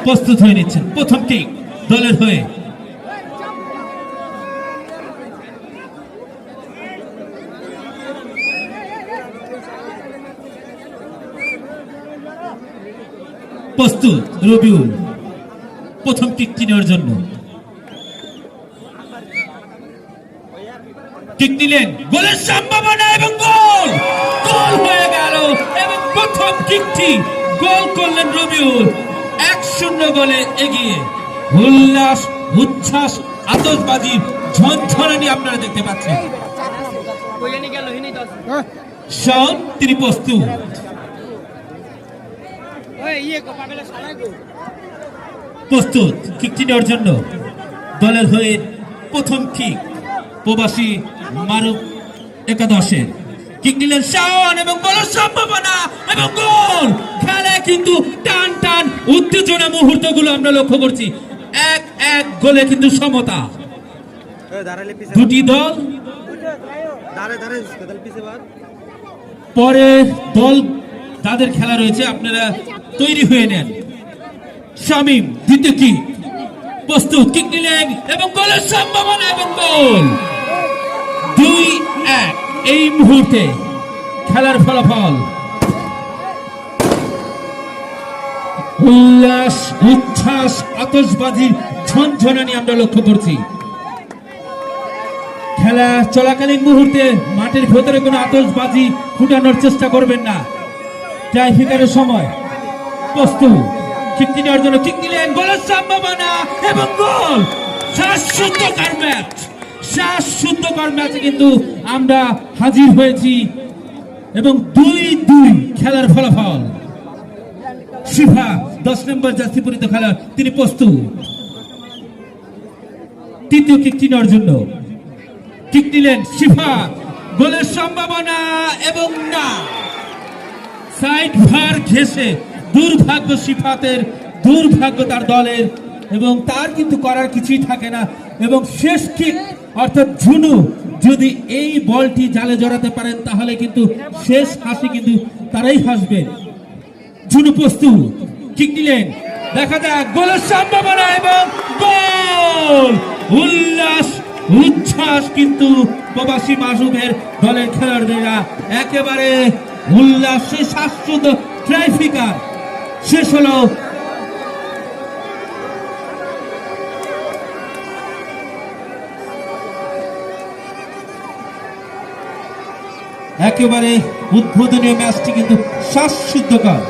প্রস্তুত হয়ে নিচ্ছেন প্রথম কিক দলের হয়ে। প্রস্তুত রবিউল প্রথম কিকটি নেওয়ার জন্য। কিক নিলেন, গোলের সম্ভাবনা এবং গোল গোল হয়ে গেল এবং প্রথম কিকটি গোল করলেন রবিউল। 1-0 গোলে এগিয়ে। উল্লাস, উচ্ছ্বাস, আতশবাজি, ঝনঝনানি আপনারা দেখতে পাচ্ছেন। শন তিনি প্রস্তুত। প্রস্তুত কিকটি নেওয়ার জন্য দলের হয়ে প্রথম কিক প্রবাসী মারুফ একাদশের। কিক নিলেন শাওন এবং গোলের সম্ভাবনা এবং গোল। খেলায় কিন্তু টান টান উত্তেজনা মুহূর্তগুলো আমরা লক্ষ্য করছি। 1-1 গোলে কিন্তু সমতা। দুটি দল পরে দল তাদের খেলা রয়েছে, আপনারা তৈরি হয়ে নেন। শামীম দ্বিতীয় কিক প্রস্তুত। কিক নিলেন এবং গোলের সম্ভাবনা এবং গোল। 2-1 এই মুহূর্তে খেলার ফলাফল। উল্লাস, উচ্ছ্বাস, আতশবাজির ঝনঝনানি আমরা লক্ষ্য করছি। খেলা চলাকালীন মুহূর্তে মাঠের ভেতরে কোনো আতশবাজি ফুটানোর চেষ্টা করবেন না। টাই ফিকারের সময় প্রস্তুত। কিক নেওয়ার জন্য কিক নিলেন, গোলের সম্ভাবনা এবং গোল। শ্বাসরুদ্ধকর ম্যাচ, শ্বাসরুদ্ধকর ম্যাচে কিন্তু আমরা হাজির হয়েছি এবং 2-2 খেলার ফলাফল। শিফা 10 নম্বর জার্সি পরিহিত খেলা তিনি প্রস্তুত। তৃতীয় কিকটি নেওয়ার জন্য কিক নিলেন শিফা, গোলের সম্ভাবনা এবং না। সাইড ভার ঘেঁষে দুর্ভাগ্য শিফাতের, দুর্ভাগ্য তার দলের, এবং তার কিন্তু করার কিছুই থাকে না। এবং শেষ কিক অর্থাৎ ঝুনু যদি এই বলটি জালে জড়াতে পারেন তাহলে কিন্তু শেষ হাসি কিন্তু তারাই হাসবেন। ঝুনু প্রস্তুত। কিক নিলেন, দেখা যাক গোলের সম্ভাবনা এবং গোল। উল্লাস, উচ্ছ্বাস কিন্তু প্রবাসী মাসুমের দলের খেলোয়াড়দেরা একেবারে উল্লাসে শ্বাসরুদ্ধ। ট্রাইফিকার শেষ হলো। একেবারে উদ্বোধনীয় ম্যাচটি কিন্তু শ্বাসরুদ্ধকর।